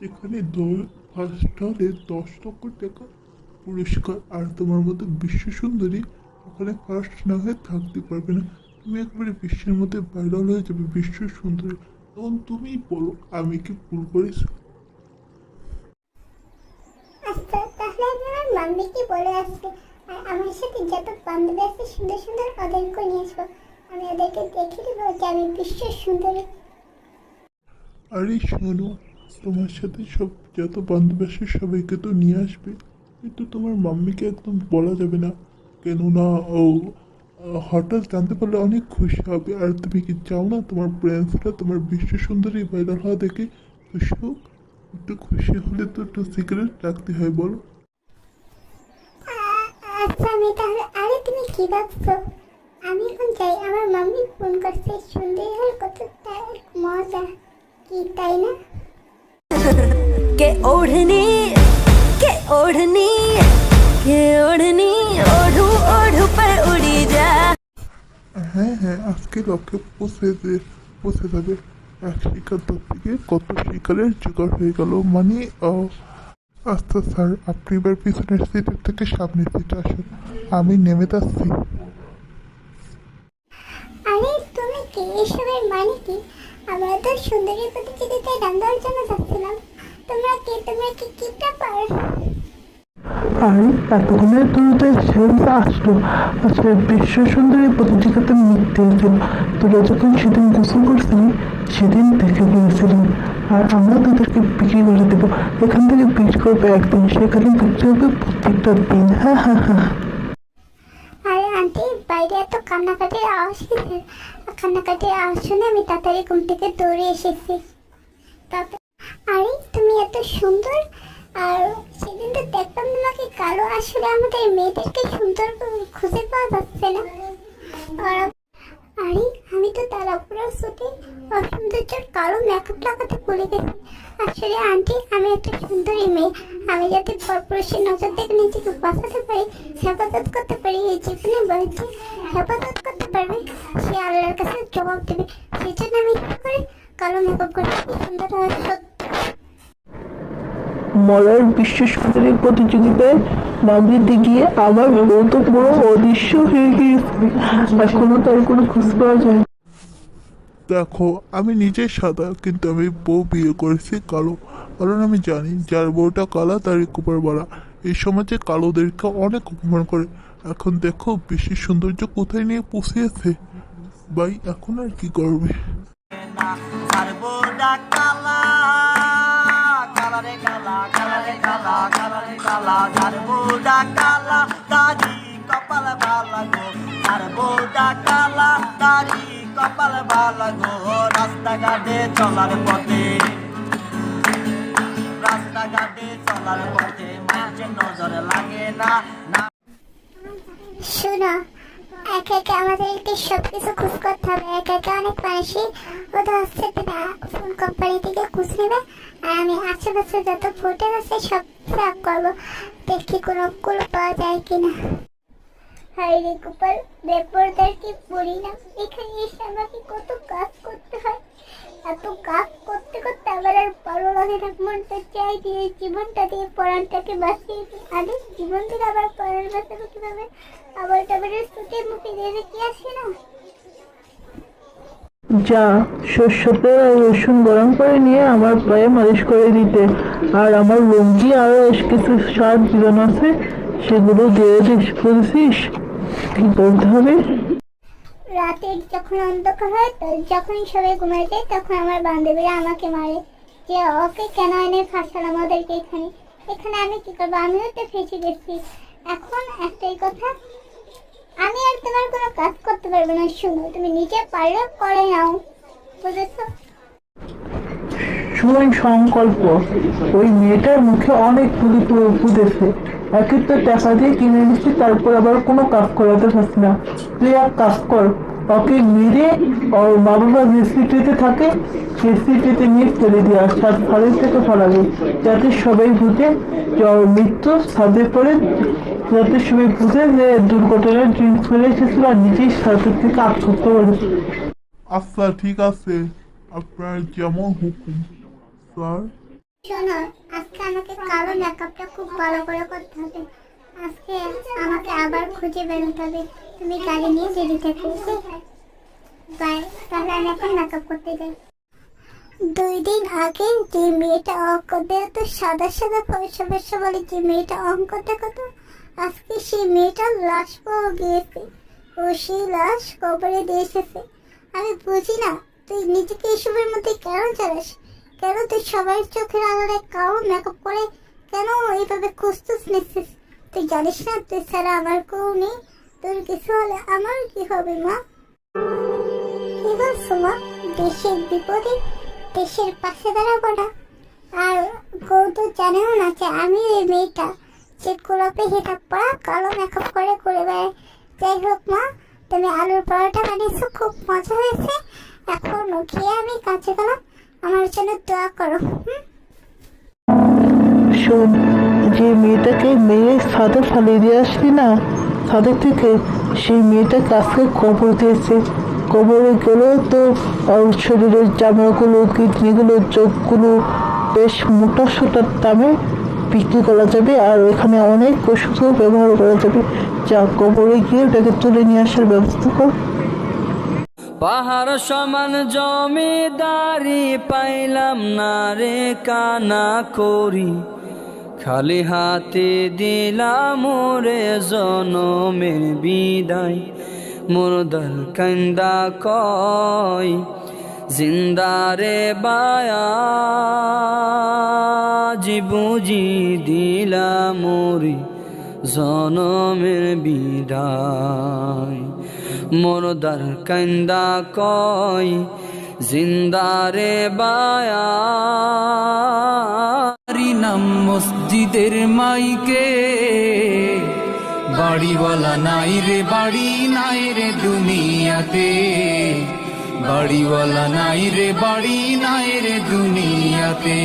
যেখানে ফার্স্ট হলে 10 লক্ষ টাকা পুরস্কার, আর তোমার মতো বিশ্ব সুন্দরী ওখানে ফার্স্ট না হয়ে থাকতে পারবে না। তুমি একবারে বিশ্বের মধ্যে ভাইরাল হয়ে যাবে বিশ্ব সুন্দরী। তখন তুমি বলো আমি কি ভুল করেছি? আচ্ছা, তাহলে আমি আমার মাম্মিকে বলে আসবো, আর আমার সাথে যত বান্ধবী আছে সুন্দর সুন্দর ওদেরকে নিয়ে আসবো। আমি ওদেরকে দেখিয়ে দেবো যে আমি বিশ্ব সুন্দরী। আরে শোনো, তোমার সাথে সব যত বান্ধব আছে সবাইকে তো নিয়ে আসবে, কিন্তু তোমার মাম্মিকে একদম বলা যাবে না, কেননা ও হঠাৎ জানতে পারলে অনেক খুশি হবে। আর তুমি কি চাও না তোমার ফ্রেন্ডসরা তোমার বিশ্ব সুন্দরী ভাইরাল হওয়া দেখে খুশি হোক? একটু খুশি হলে তো একটু সিগারেট রাখতে হয় বলো। আচ্ছা আমি তাহলে, আরে তুমি কি ভাবছো? আমি এখন যাই, আমার মাম্মি ফোন করছে, সুন্দর আর কতটা মজা, কি তাই না? के ओढ़नी के ओढ़नी के ओढ़नी ओढ़ू ओढ़ू पर उड़ी जा। হ্যাঁ হ্যাঁ, আজকে লক্ষ্যে পৌঁছে যাবে। এক শিকার থেকে কত শিকারের জোগাড় হয়ে গেল। মানে আচ্ছা স্যার, আপনি এবার পিছনের সিটের থেকে সামনের সিটে আসুন, আমি নেমে যাচ্ছি। আরে তুমি কি, এসবের মানে কি? আমরা তো সুন্দরী প্রতিযোগিতায় গান দেওয়ার জন্য যাচ্ছিলাম। তোমরা কি ব্যাপার? আর এতক্ষণের দূরত্বে সেটা আসলো। আচ্ছা, বিশ্ব সুন্দরী প্রতিযোগিতাতে মিথ্যে ছিল। তোরা যখন সেদিন গোসল করছিলি সেদিন দেখে গিয়েছিলাম। আর আমরা তোদেরকে বিক্রি করে দেবো, এখান থেকে বিক্রি করবে একদিন, সেখানে বিক্রি হবে প্রত্যেকটা দিন। হ্যাঁ হ্যাঁ হ্যাঁ। আরে আন্টি, বাইরে এত কান্নাকাটির আওয়াজ কিসের? কান্নাকাটির আওয়াজ শুনে আমি তাড়াতাড়ি ঘুম থেকে দৌড়ে এসেছি। আরে তুমি এত সুন্দর, আর সেদিন তো দেখলাম তোমাকে কালো। আসলে আমাদের মেয়েদেরকে সুন্দর খুঁজে পাওয়া যাচ্ছে না। আরে আমি তো তারাপুরা সুতে অসৌন্দর্যের কালো মেকআপ লাগাতে ভুলে গেছি। আসলে আন্টি, আমি একটা সুন্দরী মেয়ে, আমি যাতে পরপুরুষের নজর থেকে নিজেকে বাঁচাতে পারি, হেফাজত করতে পারি, এই জীবনে বাড়িতে হেফাজত করতে পারবে, সে আল্লাহর কাছে জবাব দেবে। সেই জন্য আমি কি করি, কালো মেকআপ করে সুন্দর হয়। মরার বিশ্ব সুন্দরী প্রতিযোগিতায় নাম দিতে গিয়ে আমার বউ তো পুরো অদৃশ্য হয়ে গিয়েছে, এখনো তার কোনো খোঁজ পাওয়া যায়। দেখো, আমি নিজে সাদা, কিন্তু আমি বউ বিয়ে করেছি কালো, কারণ আমি জানি যার বউটা কালা তারই কুপার বাড়া। এই সমাজে কালোদেরকে অনেক অপমান করে। এখন দেখো বিশ্বের সৌন্দর্য কোথায় নিয়ে পৌঁছিয়েছে। ভাই এখন আর কি করবে। রাস্তাঘাটে চলার পথে মানুষের নজর লাগে না। শোনো, একে একে আমাদেরকে সবকিছু খোঁজ করতে হবে। একে একে অনেক মানুষই ওদের হচ্ছে ফোন কোম্পানি থেকে খোঁজ নেবে, আর আমি আশেপাশে যত ফুটেজ আছে সব ট্র্যাক করবো, দেখি কোনো কুল পাওয়া যায় কিনা। হাই রে গোপাল, বেপরদার কি পড়ি না, এখানে এসে আমাকে কত কাজ করতে হয়। এত কাজ করতে করতে আমার আর ভালো লাগে না, মনটা চাই দিয়ে জীবনটা দিয়ে পড়ানটাকে বাঁচিয়ে দিই। আরে জীবন থেকে আবার পড়ার বাঁচাবো কিভাবে? আবার টাবারের সুতে মুখে দিয়ে কি আসে না? যা সরষের তেল আর রসুন গরম করে নিয়ে আমার পায়ে মালিশ করে দিতে, আর আমার লুঙ্গি আরো কিছু শার্ট ঝুলানো আছে সেগুলো দিয়ে দিস, বলছিস কি করতে হবে। রাতে যখন অন্ধকার হয়, যখন সবাই ঘুমায় যায়, তখন আমার বান্ধবীরা আমাকে মারে যে ওকে কেন এনে ফাঁসালাম ওদেরকে এখানে। এখানে আমি কি করবো, আমিও তো ফেঁসে গেছি। এখন একটাই কথা, আমি আর তোমার কোনো কাজ করতে পারবো না। শুনো, তুমি নিজে পারলে করে নাও, বুঝেছো? শুন সংকল্প, ওই মেয়েটার মুখে অনেক পুলি পুঁতেছে, একে তো টাকা দিয়ে কিনে নিচ্ছি, তারপর আবার কোনো কাজ করাতে পারছি না। তুই এক কাজ কর, ওকে মেরে ওর মা বাবা যে সিটিতে থাকে সেই সিটিতে নিয়ে ফেলে দিয়ে আস, আর ছাদের থেকে ফলাবি, যাতে সবাই বুঝে যে ওর মৃত্যু ছাদে পড়ে, যাতে সবাই বুঝে যে দুর্ঘটনার ড্রিঙ্কস ফেলে এসেছিল আর নিজেই ছাদের থেকে আত্মহত্যা করেছে। আচ্ছা ঠিক আছে, আপনার যেমন হুকুম স্যার। শোনো, আজকে আমাকে কালো মেকআপটা খুব ভালো করে করতে হবে। আজকে আমাকে আবার খুঁজে বেরোতে হবে। তুমি গাড়ি নিয়ে রেডি থাকো, বাই। তাহলে আমি এখন মেকআপ করতে যাই। 2 দিন আগে যে মেয়েটা অঙ্ক দেয় তো সাদা সাদা পয়সা পয়সা বলে, যে মেয়েটা অঙ্ক দেখাতো, আজকে সেই মেয়েটার লাশ পাওয়া গিয়েছে। ও সেই লাশ কবরে দিয়ে এসেছে। আমি বুঝি না, তুই নিজেকে এসবের মধ্যে কেন চালাস? কেন তুই সবার চোখের আড়ালে কালো মেকআপ করে কেন এইভাবে খুঁজতুস নিচ্ছিস? তুই জানিস না তুই ছাড়া আমার কেউ নেই? তোর কিছু হলে আমার কি হবে মা? কি বলছো মা? দেশের বিপদে দেশের পাশে দাঁড়াবো না? আর কেউ তো জানেও না যে আমি ওই মেয়েটা যে গোলাপি হিজাব পরা কালো মেকআপ করে ঘুরে বেড়ায়। যাই হোক মা, তুমি আলুর পরোটা বানিয়েছো, খুব মজা হয়েছে। এখন খেয়ে আমি কাছে গেলাম, আমার জন্য দোয়া করো। শোন, যে মেয়েটাকে মেরে ছাদে ফালিয়ে দিয়ে আসলি না, ছাদের থেকে, সেই মেয়েটাকে আজকে কবর দিয়েছে। কবরে গেলেও তো ওর শরীরের জামাগুলো, কিডনিগুলো, চোখগুলো বেশ মোটা সোটার দামে বিক্রি করা যাবে, আর ওখানে অনেক ওষুধও ব্যবহার করা যাবে। যা, কবরে গিয়ে ওটাকে তুলে নিয়ে আসার ব্যবস্থা কর। পাহাড় সমান জমিদারি পাইলাম না রে কানা করি, খালি হাতে দিলাম ওরে জনমের বিদায়। মুর্দার কান্দা কয় জিন্দারে বায়া, বুঝি দিলাম ওরে জনমের বিদায়। মুর্দার কান্দা কয় জিন্দারে বায়া। নাম মসজিদের মাইকে, বাড়িওয়ালা নাই রে বাড়ি নাই রে দুনিয়াতে, বাড়িওয়ালা নাই রে বাড়ি নাই রে দুনিয়াতে,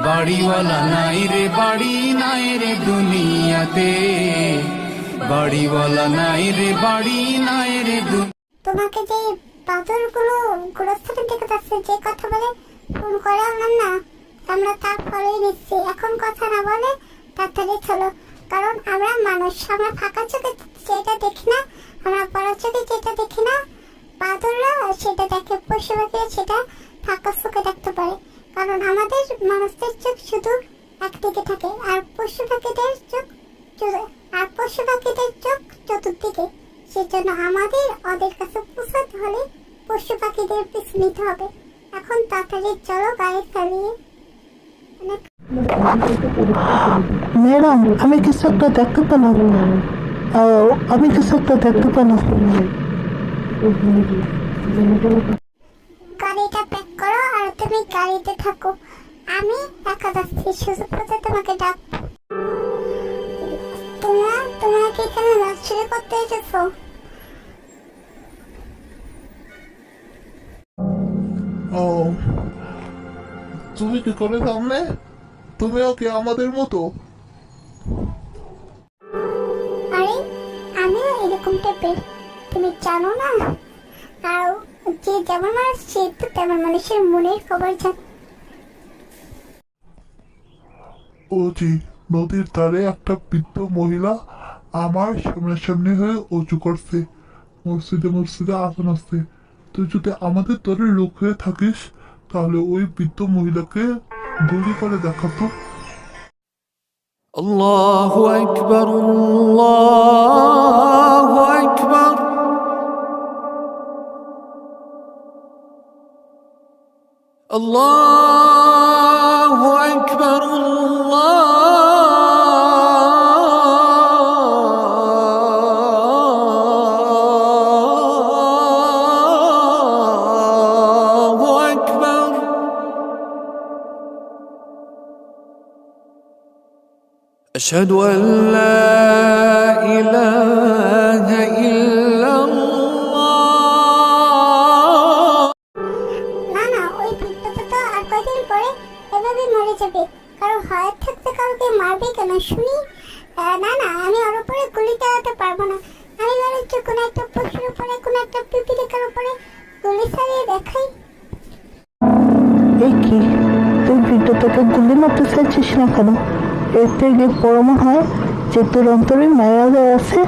বাড়িওয়ালা নাই রে বাড়ি নাই রে দুনিয়াতে, বাড়িওয়ালা নাই রে বাড়ি নাই রে তোমাকে যে বাদরগুলো গোরস্থানের দিকে যাচ্ছে, যে কথা বলে ফোন করে আমার না, আমরা তার ফলোই নিচ্ছি। এখন কথা না বলে তাড়াতাড়ি চলো, কারণ আমরা মানুষ, আমরা ফাঁকা চোখে যেটা দেখি না, আমরা বড় চোখে যেটা দেখি না, বাদররা সেটা দেখে, পশু পাখিরা সেটা ফাঁকা চোখে দেখতে পারে। কারণ আমাদের মানুষদের চোখ শুধু একদিকে থাকে, আর পশু পাখিদের চোখ চতুর্দিকে। সেজন্য আমাদের ওদের কাছে পৌঁছাতে হলে পশু পাখিদের পিছু নিতে হবে। এখন তাড়াতাড়ি চলো, গাড়ি চালিয়ে। ম্যাডাম, আমি কিছু একটা দেখতে পেলাম, আমি কিছু একটা দেখতে পেলাম। গাড়িটা প্যাক করো আর তুমি গাড়িতে থাকো, আমি একা যাচ্ছি, সুযোগ পেতে তোমাকে ডাক। তোমরা কি এখানে লাক্সারি করতে এসেছো? ও, তুমি কি করে জানলে? তুমিও কি আমাদের মতো? আরে আমিও এরকম টাইপের, তুমি জানো না? আর যে যেমন মানুষ, সে তো তেমন মানুষের মনের খবর জানে। ও জি, নদীর ধারে একটা বৃদ্ধ মহিলা আমার সামনাসামনি হয়ে উঁচু করছে, মসজিদে আজান আসছে। তুই যদি আমাদের দলের লোক হয়ে থাকিস, তাহলে ওই বৃদ্ধ মহিলাকে গুলি করে দেখাতো। আল্লাহু আকবার, আল্লাহু আকবার, আল্লাহু আকবার, আল্লাহু আকবার। أشهد أن لا إله إلا الله. না না, ওই বৃদ্ধটা তো আর কয়দিন পরে এভাবে মরে যাবে, কারণ হায়াত থাকতে কাউকে মারবে কেন শুনি? না না, আমি ওর উপরে গুলি চালাতে পারবো না। আমি বরঞ্চ কোনো একটা পশুর উপরে, কোনো একটা পিপিলিকার উপরে গুলি চালিয়ে দেখাই। এই কি, তুই বৃদ্ধটাকে গুলি মারতে চাইছিস না কেন? এর থেকে বড় মনে হয় যে তোর অন্তরে মায়া আছে,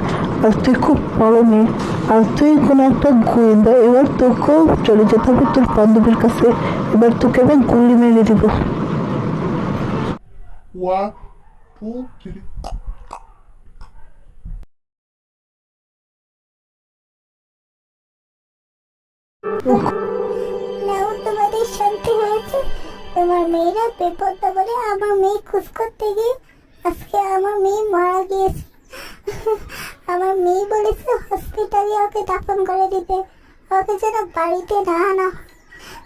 আর তুই খুব বড় মেয়ে, আর তুই কোনো একটা গোয়েন্দা। এবার তোকেও চলে যেতে হবে তোর বান্ধবীর কাছে, এবার তোকে আমি গুলি মেরে দিব। 1, 2, 3। নাও, তোমাদের শান্তি হয়েছে। তোমার মেয়েরা বিপদ বলে আমার মেয়ে খোঁজ করতে গিয়ে আজকে আমার মেয়ে মারা গিয়েছে। আমার মেয়ে বলেছে হসপিটালে ওকে দাফন করে দিতে, ওকে যেন বাড়িতে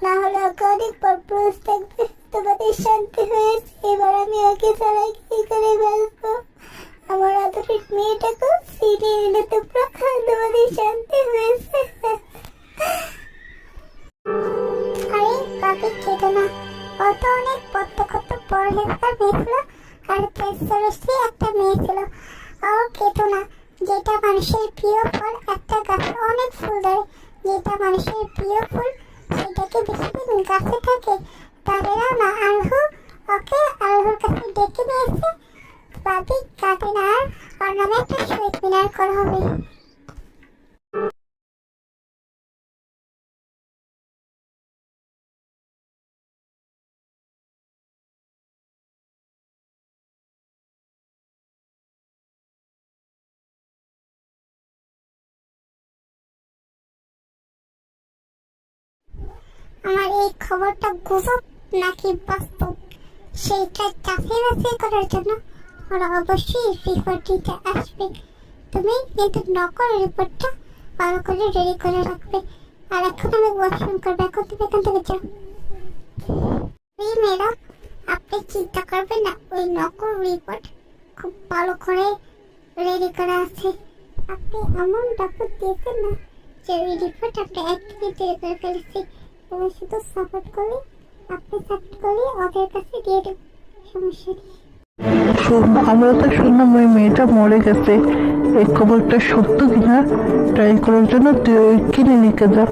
না হলে ওকে অনেক পর পুরুষ দেখবে। তোমাদের শান্তি হয়েছে, এবার আমি ওকে ছাড়া কি করে বাঁচবো? আমার আদরের মেয়েটাকে ফিরে এনে তোমরা, তোমাদের শান্তি হয়েছে। আরে কাকে কেটো না, ও তো অনেক কত পড়ালেখার মেয়ে ছিল, আর তেজস্বী একটা মেয়ে ছিল। ও কেটো না, যেটা মানুষের প্রিয় ফল, একটা গাছে অনেক ফুল ধরে, যেটা মানুষের প্রিয় ফুল সেটাকে বেশি দিন গাছে থাকে। তাদেরও না আলহু ওকে আলহুর কাছে ডেকে নিয়েছে, বাদি কাটে না, আর নামে একটা শহীদ মিনার করা হবে। আমার এই খবরটা গুজব নাকি বাস্তব সেইটা যাচাই বাছাই করার জন্য ওরা অবশ্যই রিপোর্ট দিতে আসবে। তুমি কিন্তু নকল রিপোর্টটা ভালো করে রেডি করে রাখবে। আর এখন আমি ওয়াশরুম করবো, এখন তুমি এখান থেকে যাও। ম্যাডাম, আপনি চিন্তা করবেন না, ওই নকল রিপোর্ট খুব ভালো করে রেডি করা আছে। আপনি এমন ডাক্তার দিয়েছেন না যে ওই রিপোর্ট আপনি এক মিনিটে রেডি করে ফেলেছি। এবার শুধু সাপোর্ট করলে, আপনি সাপোর্ট করলে ওদের কাছে দিয়ে দেব, সমস্যা নেই। আমরা তো শুনলাম ওই মেয়েটা মরে গেছে, এই খবরটা সত্য কিনা ট্রাই করার জন্য তুই ওই ক্লিনিকে যা,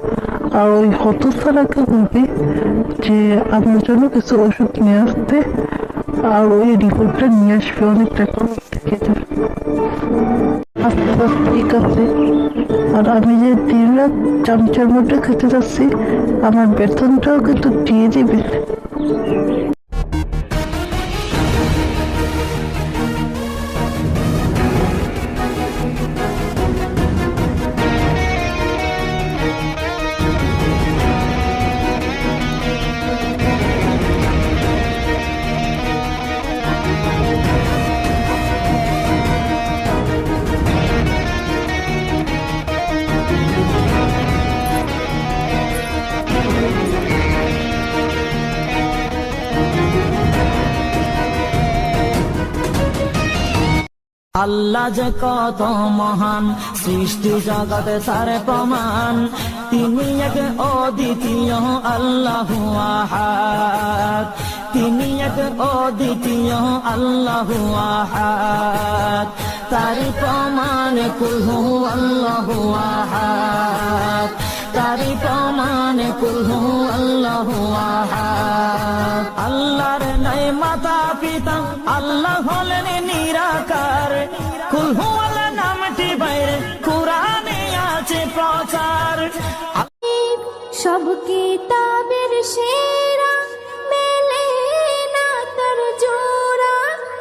আর ওই হতসারাকে বলবি যে আমার জন্য কিছু ওষুধ নিয়ে আসতে, আর ওই রিপোর্টটা নিয়ে আসবে, অনেক টাকা থেকে যাবে। আস্তে আস্তে ঠিক আছে। আর আমি যে 3 লাখ চামচার মধ্যে খেতে যাচ্ছি, আমার বেতনটাও কিন্তু দিয়ে দিবে। আল্লাহ যে কত মহান, সৃষ্টি জগতে তার প্রমাণ। তিনি এক অদ্বিতীয় আল্লাহু আহাদ, তিনি এক অদ্বিতীয় আল্লাহু আহাদ। তারি প্রমাণ কুল হু আল্লাহু আহাদ, তারি প্রমাণ কুল হু আল্লাহু আহাদ। আল্লাহর নাই মাতা পিতা, আল্লাহ হলেন নিরাকার। কুল হু আল্লাহ নামটি বাইরে কুরআনে আছে প্রচার। সব কিতাবের সেরা, মেলে না তার জোড়া,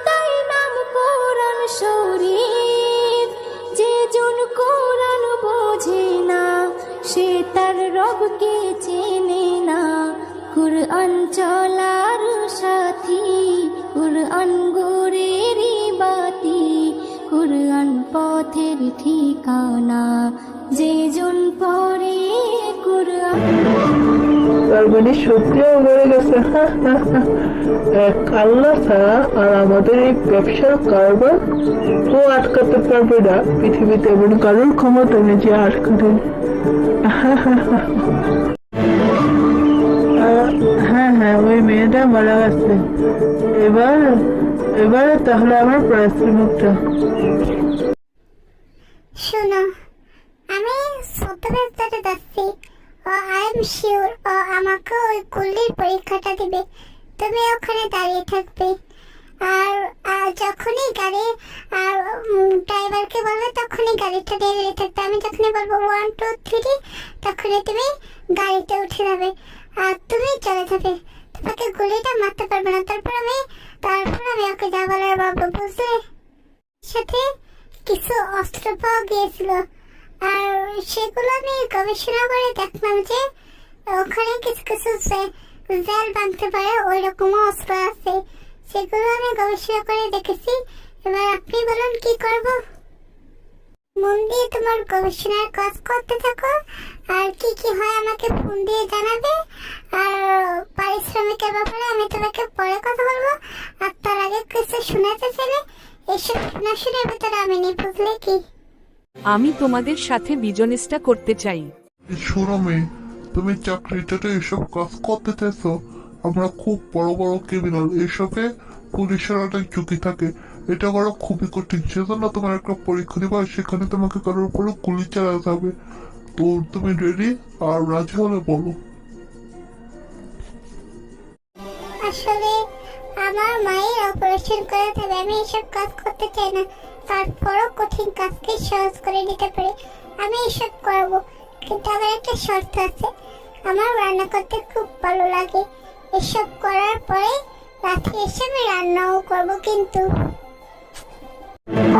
তাই নাম কোরআন শরীফ। যে জন কোরআন বোঝে না, সে তার রবকে চেনে না। কুরআন চলার সাথী, কুরআন গোরেরই বাতি, কুরআন পথের ঠিকানা। যে জন পড়ে কুরআন। তার মানে সত্যিও মরে গেছে। এক আল্লাহ ছাড়া আর আমাদের এই ব্যবসার কারবার ও আটকাতে পারবে না। পৃথিবীতে এমন কারোর ক্ষমতা নেই যে আটকাতে। হ্যাঁ, ওই মেয়েটা মারা গেছে। এবার তাহলে আমার পরিশ্রমটা শোনো, আমি সত্যবাদী যাচ্ছি, ও আই এম শিওর ও আমাকে ওই কুল্লির পরীক্ষাটা দিবে। তুমি ওখানে দাঁড়িয়ে থাকবে, আর যখনই গাড়ি আর ড্রাইভারকে বলবে তখনই গাড়িটা দাঁড়িয়ে থাকবে। আমি যখনই বলবো 1 2 3, তখনই তুমি গাড়িতে উঠে যাবে আর তুমি চলে যাবে। তোমাকে গুলিটা মারতে পারবে না। তারপর আমি ওকে যা বলার বলবো, বুঝলে? সাথে কিছু অস্ত্র পাওয়া গিয়েছিল, আর সেগুলো আমি গবেষণা করে দেখলাম যে ওখানে কিছু কিছু জেল ভাঙতে পারে ওই রকমও অস্ত্র আছে। সেগুলো আমি গবেষণা করে দেখেছি। এবার আপনি বলুন কি করব? মন দিয়ে তোমার গবেষণার কাজ করতে থাকো, আর কি কি হয় আমাকে ফোন দিয়ে জানাবে, আর পারিশ্রমিক প্রেমিকের ব্যাপারে আমি তোমাকে পরে কথা বলবো। আর তার আগে কিছু শোনাতে চাইলে এসব শোনাশোনার ভিতরে আমি নেই, বুঝলে কি? আমি তোমাদের সাথে বিজনেসটা করতে চাই। শোনো মেয়ে, তুমি চাকরিটাতে এসব কাজ করতে চাইছো? আমরা খুব বড় বড় ক্রিমিনাল, এসবে পুলিশের অনেক ঝুঁকি থাকে, এটা করা খুবই কঠিন। সেজন্য তোমার একটা পরীক্ষা দিবা, সেখানে তোমাকে কারোর উপরে গুলি চালাতে হবে। তো তুমি রেডি? আর রাজি হলে বলো। আসলে আমার মায়ের অপারেশন করাতে হবে, আমি এসব কাজ করতে চাই না। তারপরও কঠিন কাজকে সহজ করে নিতে পারি, আমি এসব করবো। কিন্তু আমার একটা শর্ত আছে, আমার রান্না করতে খুব ভালো লাগে। এসব করার পরে রাতে এসে আমি রান্নাও করবো। কিন্তু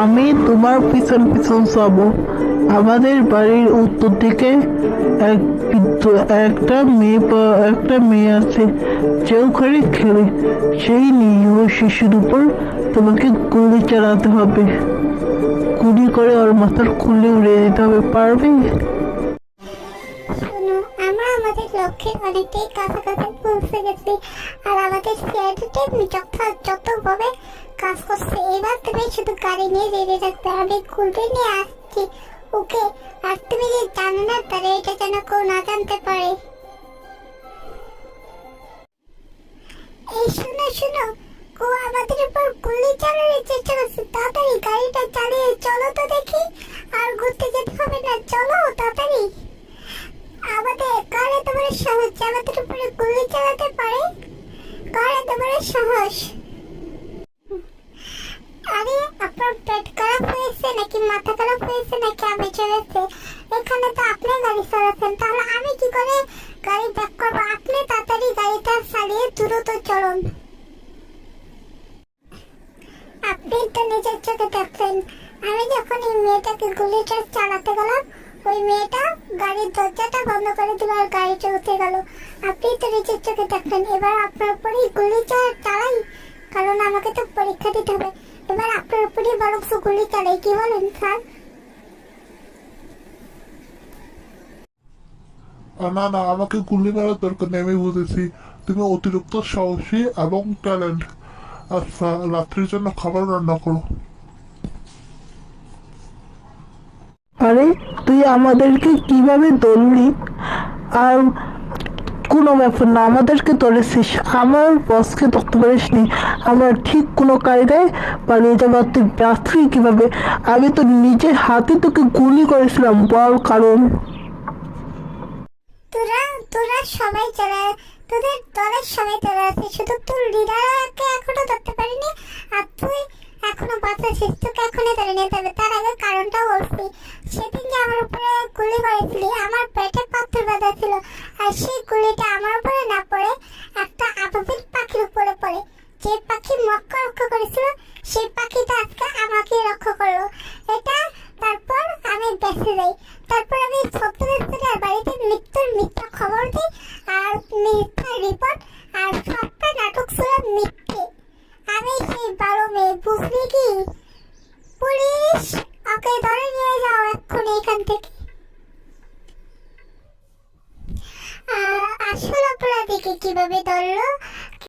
আমি তোমার পিছন পিছন যাব। আমাদের বাড়ির উত্তর দিকে একটা মেয়ে আছে যে ওখানে খেলে। সেই নিরীহ শিশুর উপর তোমাকে গুলি চালাতে হবে, গুলি করে ওর মাথার খুলে উড়িয়ে দিতে হবে। পারবে? শোনো, আমরা আমাদের লক্ষ্যে অনেকটাই কাছাকাছি পৌঁছে গেছি, আর আমাদের সিআইডিতে যথাযথভাবে কাজ করছে। এবার তুমি শুধু গাড়ি নিয়ে রেডি থাকবে, আমি খুলতে নিয়ে আসছি, ওকে? আর তুমি যে জানো না, তারা এটা যেন কেউ না জানতে পারে। এই শোনো শোনো, ও আমাদের উপর গুলি চালানোর চেষ্টা করছে। তাড়াতাড়ি গাড়িটা চালিয়ে চলো তো দেখি। আর ঘুরতে যেতে হবে না, চলো তাড়াতাড়ি। আমাদের কারে তোমার সাহস যে আমাদের উপরে গুলি চালাতে পারে? কারে তোমার সাহস? আরে আপনার পেট খারাপ হয়েছে নাকি মাথা খারাপ হয়েছে নাকি আমি চলেছে? এখানে তো আপনি গাড়ি চালাচ্ছেন, তাহলে আমি কি করে গাড়ি ব্যাক করবো? আপনি তাড়াতাড়ি গাড়িটা চালিয়ে দ্রুত চলুন। আপনি তো নিজের চোখে দেখছেন, আমি যখন এই মেয়েটাকে গুলিটা চালাতে গেলাম, ওই মেয়েটা গাড়ির দরজাটা বন্ধ করে দিল আর গাড়িটা উঠে গেল। আপনি তো নিজের চোখে দেখলেন। এবার আপনার উপরেই গুলি চালাই, কারণ আমাকে তো পরীক্ষা দিতে হবে। এবার আপনার উপরেই বরং গুলি চালাই, কি বলেন স্যার? না না, আমাকে গুলি মারার দরকার নেই, আমি বুঝেছি তুমি অতিরিক্ত সাহসী এবং ট্যালেন্ট। আচ্ছা, রাত্রির জন্য খাবার রান্না করো। আরে তুই আমাদেরকে কিভাবে ধরলি? আর কোনো ব্যাপার না, আমাদেরকে ধরেছিস, আমার বসকে ধরতে পারিসনি। আমরা ঠিক কোনো কায়দায় পালিয়ে যাবো। তুই বাঁচলি কিভাবে? আমি তো নিজের হাতে তোকে গুলি করেছিলাম। বল কারণ। তোরা সবাই চলে, তোদের দলের সবাই চলে আছে, শুধু তোর লিডারকে এখনো ধরতে পারিনি। আর তুই এখনো বাঁচাছিস, তোকে এখনই ধরে নিতে হবে। তার আগে কারণটা বলছি, সেদিন যে আমার উপরে গুলি করেছিলি, আমার পেটে পাথর বাঁধা ছিল, আর সেই গুলিটা আমার উপরে না পড়ে একটা আবাবিল পাখির উপরে পড়ে। যে পাখি মক্কা রক্ষা করেছিল, সেই পাখিটা আজকে আমাকে রক্ষা করলো। এটা তারপর আমি বেঁচে যাই। তারপর আমি সত্যের বাড়িতে মিথ্যা খবর দিই, আর মিথ্যা রিপোর্ট, আর সবটা নাটক ছিল মিথ্যে। আমি সেই 12 মেয়ে, বুঝলি কি? পুলিশ, ওকে ধরে নিয়ে যাও এক্ষুনি এখান থেকে। আসল অপরাধীকে কিভাবে ধরলো